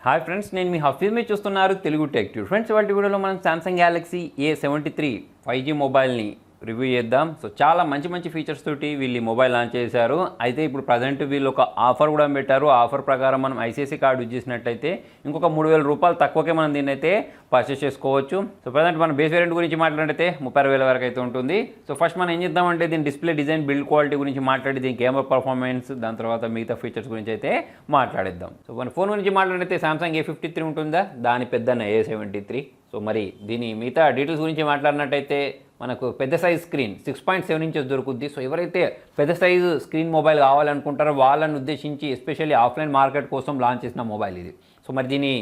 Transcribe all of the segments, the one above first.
Hi friends, నేను మీ హఫీజ్ మీద చూస్తున్నారు తెలుగు టెక్ ట్యూబ్. ఫ్రెండ్స్, వాటి వీడియోలో మనం సామ్సంగ్ గ్యాలక్సీ A73 5G మొబైల్ని రివ్యూ చేద్దాం. సో చాలా మంచి మంచి ఫీచర్స్ తోటి వీళ్ళు ఈ మొబైల్ లాంచ్ చేశారు. అయితే ఇప్పుడు ప్రజెంట్ వీళ్ళు ఒక ఆఫర్ కూడా పెట్టారు. ఆ ఆఫర్ ప్రకారం మనం ఐసిఐసి కార్డు యూజ్ చేసినట్టయితే ఇంకొక 3,000 రూపాయలు తక్కువకే మనం దీన్ని అయితే పర్చేస్ చేసుకోవచ్చు. సో ప్రజెంట్ మన బేస్ వేరియంట్ గురించి మాట్లాడితే 36,000 వరకు అయితే ఉంటుంది. సో ఫస్ట్ మనం ఏం చేద్దామంటే దీని డిస్ప్లే డిజైన్, బిల్డ్ క్వాలిటీ గురించి మాట్లాడి, దీని కెమెరా పర్ఫార్మెన్స్, దాని తర్వాత మిగతా ఫీచర్స్ గురించి అయితే మాట్లాడిద్దాం. సో మన ఫోన్ గురించి మాట్లాడితే సామ్సంగ్ A53 ఉంటుందా, దాని పెద్దన్న A73. సో మరి దీని మిగతా డీటెయిల్స్ గురించి మాట్లాడినట్టయితే మనకు పెద్ద సైజ్ స్క్రీన్ 6.7 ఇంచెస్ దొరుకుద్ది. సో ఎవరైతే పెద్ద సైజు స్క్రీన్ మొబైల్ కావాలనుకుంటారో వాళ్ళని ఉద్దేశించి ఎస్పెషల్లీ ఆఫ్లైన్ మార్కెట్ కోసం లాంచ్ చేసిన మొబైల్ ఇది. సో మరి దీని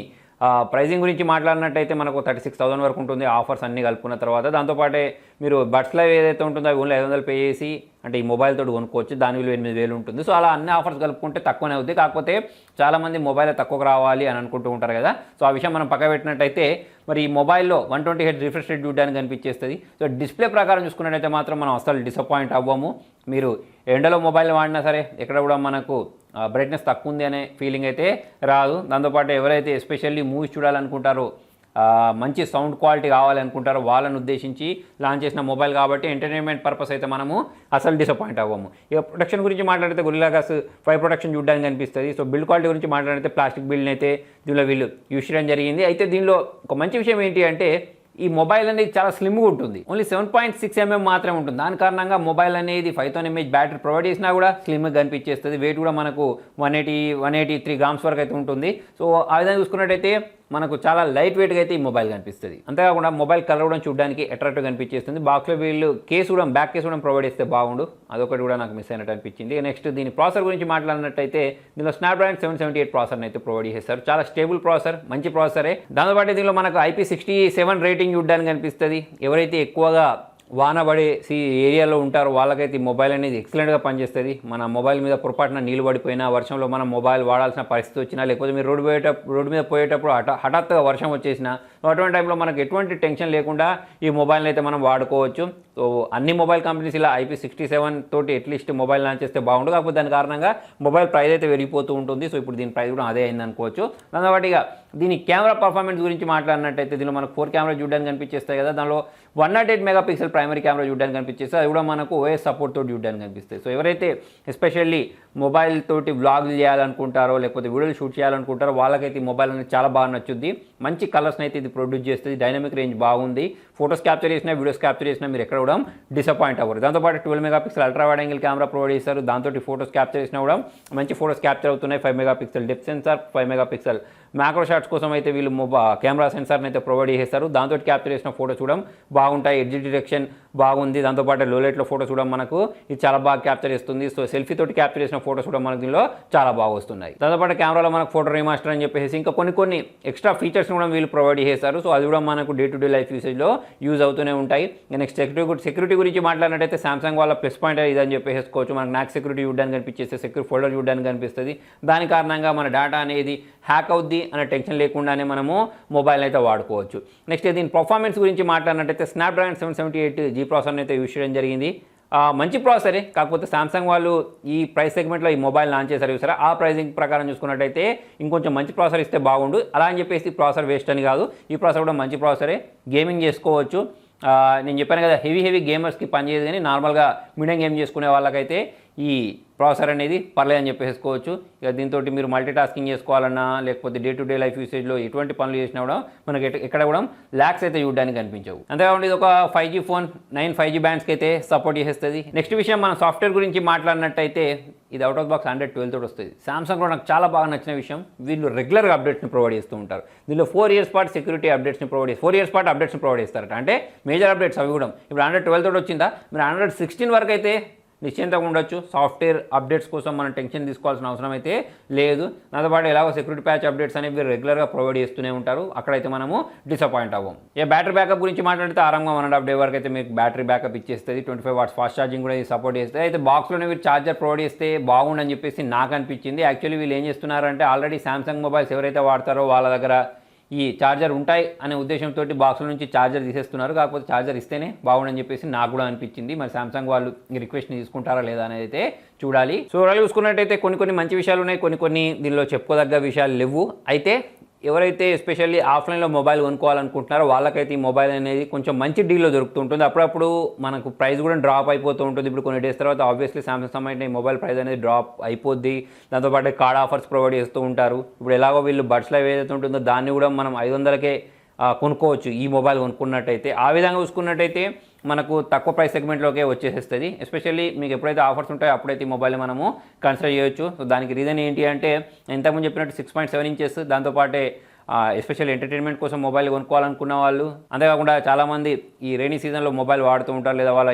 ప్రైజింగ్ గురించి మాట్లాడినట్టయితే మనకు 36,000 వరకు ఉంటుంది ఆఫర్స్ అన్నీ కలుపుకున్న తర్వాత. దాంతోపాటే మీరు బడ్స్ లైవ్ ఏదైతే ఉంటుందో అవి ఓన్లీ 500 పే చేసి అంటే ఈ మొబైల్ తోటి కొనుక్కోవచ్చు. దాని విలువ 8,000 ఉంటుంది. సో అలా అన్ని ఆఫర్స్ కలుపుకుంటే తక్కువనే అవుతుంది. కాకపోతే చాలామంది మొబైల్ తక్కువకు రావాలి అని అనుకుంటూ ఉంటారు కదా. సో ఆ విషయం మనం పక్క పెట్టినట్టయితే మరి ఈ మొబైల్లో 120Hz రిఫ్రెష్ రేట్ చూడడానికి కనిపించేస్తుంది. సో డిస్ప్లే ప్రకారం చూసుకున్నట్టయితే మాత్రం మనం అసలు డిసప్పాయింట్ అవ్వము. మీరు ఎండలో మొబైల్ వాడినా సరే ఎక్కడ కూడా మనకు బ్రైట్నెస్ తక్కువ ఉంది అనే ఫీలింగ్ అయితే రాదు. దాంతోపాటు ఎవరైతే ఎస్పెషల్లీ మూవీస్ చూడాలనుకుంటారో, మంచి సౌండ్ క్వాలిటీ కావాలనుకుంటారో వాళ్ళని ఉద్దేశించి లాంచ్ చేసిన మొబైల్ కాబట్టి ఎంటర్టైన్మెంట్ పర్పస్ అయితే మనము అసలు డిసప్పాయింట్ అవ్వము. ఇక ప్రొడక్షన్ గురించి మాట్లాడితే గొరిల్లా గ్లాస్ 5 ప్రొడక్షన్ చూడడానికి కనిపిస్తుంది. సో బిల్డ్ క్వాలిటీ గురించి మాట్లాడితే ప్లాస్టిక్ బిల్డ్ని అయితే దీనిలో వీళ్ళు యూజ్ చేయడం జరిగింది. అయితే దీనిలో ఒక మంచి విషయం ఏంటి అంటే ఈ మొబైల్ అనేది చాలా స్లిమ్గా ఉంటుంది. ఓన్లీ 7.6mm మాత్రమే ఉంటుంది. దాని కారణంగా మొబైల్ అనేది 5,000 mAh బ్యాటరీ ప్రొవైడ్ చేసినా కూడా స్లిమ్గా కనిపించేస్తుంది. వెయిట్ కూడా మనకు 183 గ్రామ్స్ వరకు అయితే ఉంటుంది. సో ఆ విధంగా చూసుకున్నట్టయితే మనకు చాలా లైట్ వెయిట్గా అయితే ఈ మొబైల్ కనిపిస్తుంది. అంతేకాకుండా మొబైల్ కలర్ కూడా చూడడానికి అట్రాక్టివ్గా కనిపించేస్తుంది. బాక్స్లో వీళ్ళు కేసు కూడా బ్యాక్ కేసు కూడా ప్రొవైడ్ చేస్తే బాగుండు. అదొకటి కూడా నాకు మిస్ అయినట్టు అనిపించింది. నెక్స్ట్ దీని ప్రాసెసర్ గురించి మాట్లాడినట్టయితే దీనిలో స్నాప్డ్రాగన్ 778 ప్రాసెసర్ని అయితే ప్రొవైడ్ చేస్తారు. చాలా స్టేబుల్ ప్రాసెసర్, మంచి ప్రాసెసరే. దాంతోపాటు దీనిలో మనకు IP67 రేటింగ్ చూడడానికి కనిపిస్తుంది. ఎవరైతే ఎక్కువగా వాన పడే ఏరియాలో ఉంటారో వాళ్ళకైతే ఈ మొబైల్ అనేది ఎక్సలెంట్గా పనిచేస్తుంది. మన మొబైల్ మీద పొరపాటున నీళ్ళు పడిపోయినా, వర్షంలో మనం మొబైల్ వాడాల్సిన పరిస్థితి వచ్చినా, లేకపోతే మీరు రోడ్డు మీద పోయేటప్పుడు హఠాత్తుగా వర్షం వచ్చేసినా, అటువంటి టైంలో మనకు ఎటువంటి టెన్షన్ లేకుండా ఈ మొబైల్ని అయితే మనం వాడుకోవచ్చు. సో అన్ని మొబైల్ కంపెనీస్ ఇలా IP67 తోటి అట్లీస్ట్ మొబైల్ లాంచ్ చేస్తే బాగుండు. కాకపోతే దాని కారణంగా మొబైల్ ప్రైస్ అయితే పెరిగిపోతూ ఉంటుంది. సో ఇప్పుడు దీని ప్రైస్ కూడా అదే అయింది అనుకోవచ్చు. దాంతోపాటుగా దీని కెమెరా పర్ఫార్మెన్స్ గురించి మాట్లాడినట్టయితే దీనిలో మనకు 4 కెమెరా చూడడానికి కనిపించేస్తాయి కదా. దానిలో 108 మెగాపిక్సెల్ ప్రైమరీ కెమెరా చూడడానికి కనిపించేస్తుంది. అది కూడా మనకు OS సపోర్ట్ తోటి చూడడానికి కనిపిస్తాయి. సో ఎవరైతే ఎస్పెషల్లీ మొబైల్ తోటి వ్లాగులు చేయాలనుకుంటారో, లేకపోతే వీడియోలు షూట్ చేయాలనుకుంటారో వాళ్ళకైతే ఈ మొబైల్ అనేది చాలా బాగా నచ్చుద్ది. మంచి కలర్స్ని అయితే ఇది ప్రొడ్యూస్ చేస్తుంది. డైనమిక్ రేంజ్ బాగుంది. ఫోటోస్ క్యాప్చర్ చేసినా, వీడియోస్ క్యాప్చర్ చేసినా మీరు ఎక్కడ కూడా డిసప్పాయింట్ అవ్వరు. దాంతోపాటు 12 megapixel ultra wide angle camera provide చేస్తారు. దాంతో ఫోటోస్ క్యాప్చర్ చేసినా కూడా మంచి ఫోటోస్ క్యాప్చర్ అవుతున్నాయి. 5 megapixel depth censor, 5 megapixel macro shots కోసం అయితే వీళ్ళు కెమెరా సెన్సార్ని అయితే ప్రొవైడ్ చేస్తారు. దాంతో క్యాప్చర్ చేసిన ఫోటో చూడడం బాగుంటాయి. ఎడ్జ్ డిటెక్షన్ బాగుంది. దాంతోపాటు లో లైట్లో ఫోటో చూడడం మనకు ఇది చాలా బాగా క్యాప్చర్ చేస్తుంది. సో సెల్ఫీ తోటి క్యాప్చర్ చేసిన ఫోటోస్ కూడా మనకు దీనిలో చాలా బాగా వస్తున్నాయి. దాంతోపాటు కెమెరాలో మనకు ఫోటో రీమాస్టర్ అని చెప్పేసి ఇంకా కొన్ని ఎక్స్ట్రా ఫీచర్స్ కూడా వీళ్ళు ప్రొవైడ్ చేస్తారు. సో అది కూడా మనకు డే టు డే లైఫ్ యూసేజ్లో యూజ్ అవుతూనే ఉంటాయి. నెక్స్ట్ సెక్యూరిటీ గురించి మాట్లాడినట్టయితే సామ్సంగ్ వాళ్ళ ప్లస్ పాయింట్ ఇదని చెప్పేసుకోవచ్చు. మనకు నాక్ సెక్యూరిటీ చూడడానికి కనిపించేస్తే సెక్యూర్ ఫోల్డర్ చూడడానికి కనిపిస్తుంది. దాని కారణంగా మన డేటా అనేది హ్యాక్ అవుద్ది అనే టెన్షన్ లేకుండానే మనము మొబైల్ అయితే వాడుకోవచ్చు. నెక్స్ట్ దీని పర్ఫార్మెన్స్ గురించి మాట్లాడినట్టయితే స్నాప్డ్రాగన్ 778G ప్రాసెసర్ని అయితే యూజ్ చేయడం జరిగింది. మంచి ప్రాసెసరే. కాకపోతే సామ్సంగ్ వాళ్ళు ఈ ప్రైస్ సెగ్మెంట్లో ఈ మొబైల్ లాంచ్ చేశారు చూసారా, ఆ ప్రైసింగ్ ప్రకారం చూసుకున్నట్టయితే ఇంకొంచెం మంచి ప్రాసెసర్ ఇస్తే బాగుండు. అలా అని చెప్పేసి ప్రాసెసర్ వేస్ట్ అని కాదు, ఈ ప్రాసెసర్ కూడా మంచి ప్రాసెసరే. గేమింగ్ చేసుకోవచ్చు. నేను చెప్పాను కదా, హెవీ గేమర్స్కి పనిచేయదు, కానీ నార్మల్గా మీడియం గేమ్ చేసుకునే వాళ్ళకైతే ఈ ప్రాసెసర్ అనేది పర్లేదని చెప్పేసుకోవచ్చు. ఇక దీంతో మీరు మల్టీ టాస్కింగ్ చేసుకోవాలన్నా, లేకపోతే డే టు డే లైఫ్ యూసేజ్లో ఎటువంటి పనులు చేసినా కూడా మనకి ఎక్కడ కూడా ల్యాక్స్ అయితే చూడడానికి కనిపించవు. అంతేకాకుండా ఇది ఒక 5G ఫోన్, 9 5G బ్యాండ్స్కి అయితే సపోర్ట్ చేసేస్తుంది. నెక్స్ట్ విషయం మనం సాఫ్ట్వేర్ గురించి మాట్లాడినట్టయితే ఇది అవుట్ ఆఫ్ బాక్స్ 112 తోటి వస్తుంది. సామ్సంగ్ కూడా నాకు చాలా బాగా నచ్చిన విషయం, వీళ్ళు రెగ్యులర్గా అప్డేట్స్ని ప్రొవైడ్ చేస్తూ ఉంటారు. దీనిలో 4 years పాటు సెక్యూరిటీ అప్డేట్స్ని ప్రొవైడ్ చేస్తారు. 4 years పాటు అప్డేట్స్ని ప్రొవైడ్ చేస్తారట. అంటే మేజర్ అప్డేట్స్ అవి కూడా. ఇప్పుడు 112 తోటి వచ్చిందా, మీరు 116 వరకు అయితే నిశ్చింతగా ఉండొచ్చు. సాఫ్ట్వేర్ అప్డేట్స్ కోసం మనం టెన్షన్ తీసుకోవాల్సిన అవసరం అయితే లేదు. దాంతోపాటు ఎలాగో సెక్యూరిటీ ప్యాచ్ అప్డేట్స్ అనేవి రెగ్యులర్గా ప్రొవైడ్ చేస్తూనే ఉంటారు. అక్కడైతే మనము డిసప్పాయింట్ అవ్వం. బ్యాటరీ బ్యాకప్ గురించి మాట్లాడితే ఆరంగా 1.5 day వరకు అయితే మీకు బ్యాటరీ బ్యాకప్ ఇచ్చేస్తుంది. 25 watts ఫాస్ట్ ఛార్జింగ్ కూడా సపోర్ట్ చేస్తుంది. అయితే బాక్స్లోనే మీరు ఛార్జర్ ప్రొవైడ్ చేస్తే బాగుండని చెప్పేసి నాకు అనిపించింది. యాక్చువల్లీ వీళ్ళు ఏం చేస్తున్నారంటే ఆల్రెడీ సామ్సంగ్ మొబైల్స్ ఎవరైతే వాడతారో వాళ్ళ దగ్గర ఈ ఛార్జర్ ఉంటాయి అనే ఉద్దేశంతో బాక్స్లో నుంచి ఛార్జర్ తీసేస్తున్నారు. కాకపోతే ఛార్జర్ ఇస్తేనే బాగుండని చెప్పేసి నాకు కూడా అనిపించింది. మరి సామ్సంగ్ వాళ్ళు ఈ రిక్వెస్ట్ని తీసుకుంటారా లేదా అనేది అయితే చూడాలి. సో చూసుకున్నట్టయితే కొన్ని మంచి విషయాలు ఉన్నాయి, కొన్ని దీనిలో చెప్పుకోదగ్గ విషయాలు లేవు. అయితే ఎవరైతే ఎస్పెషల్లీ ఆఫ్లైన్లో మొబైల్ కొనుక్కోవాలనుకుంటున్నారో వాళ్ళకైతే ఈ మొబైల్ అనేది కొంచెం మంచి డీల్లో దొరుకుతుంటుంది. అప్పుడప్పుడు మనకు ప్రైస్ కూడా డ్రాప్ అయిపోతూ ఉంటుంది. ఇప్పుడు కొన్ని డేస్ తర్వాత ఆబ్వియస్లీ సామ్సంగ్ సంబంధించిన ఈ మొబైల్ ప్రైస్ అనేది డ్రాప్ అయిపోద్ది. దాంతోపాటు కార్డ్ ఆఫర్స్ ప్రొవైడ్ చేస్తూ ఉంటారు. ఇప్పుడు ఎలాగో వీళ్ళు బడ్స్లో ఏదైతే ఉంటుందో దాన్ని కూడా మనం 500కే కొనుక్కోవచ్చు ఈ మొబైల్ కొనుక్కున్నట్టయితే. ఆ విధంగా చూసుకున్నట్టయితే మనకు తక్కువ ప్రైస్ సెగ్మెంట్లోకే వచ్చేసేస్తుంది. ఎస్పెషల్లీ మీకు ఎప్పుడైతే ఆఫర్స్ ఉంటాయో అప్పుడైతే ఈ మొబైల్ని మనము కన్సిడర్ చేయొచ్చు. సో దానికి రీజన్ ఏంటి అంటే ఇంతకుముందు చెప్పినట్టు 6.7 ఇంచెస్, దాంతోపాటే ఎస్పెషల్లీ ఎంటర్టైన్మెంట్ కోసం మొబైల్ కొనుక్కోవాలనుకున్న వాళ్ళు, అంతేకాకుండా చాలామంది ఈ రైనీ సీజన్లో మొబైల్ వాడుతూ ఉంటారు, లేదా వాళ్ళ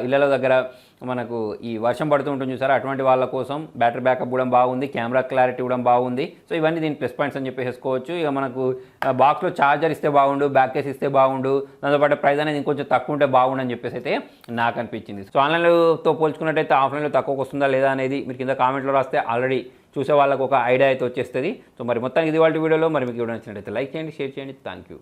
ఇళ్ళ దగ్గర మనకు ఈ వర్షం పడుతూ ఉంటుంది చూసారా, అటువంటి వాళ్ళ కోసం బ్యాటరీ బ్యాకప్ కూడా బాగుంది, కెమెరా క్లారిటీ కూడా బాగుంది. సో ఇవన్నీ దీని ప్లస్ పాయింట్స్ అని చెప్పేసుకోవచ్చు. ఇక మనకు బాక్స్లో ఛార్జర్ ఇస్తే బాగుండు, బ్యాక్ కేస్ ఇస్తే బాగుండు, దాంతోపాటు ప్రైస్ అనేది ఇంకొంచెం తక్కువ ఉంటే బాగుండు అని చెప్పేసి అయితే నాకు అనిపించింది. సో ఆన్లైన్తో పోల్చుకున్నట్టయితే ఆఫ్లైన్లో తక్కువకు వస్తుందా లేదా అనేది మీరు కింద కామెంట్లో రాస్తే ఆల్రెడీ చూసే వాళ్ళకు ఒక ఐడియా అయితే వచ్చేస్తుంది. సో మరి మొత్తానికి ఇది వాళ్ళ వీడియోలో మరి మీకు నచ్చినట్టయితే లైక్ చేయండి, షేర్ చేయండి. Thank you.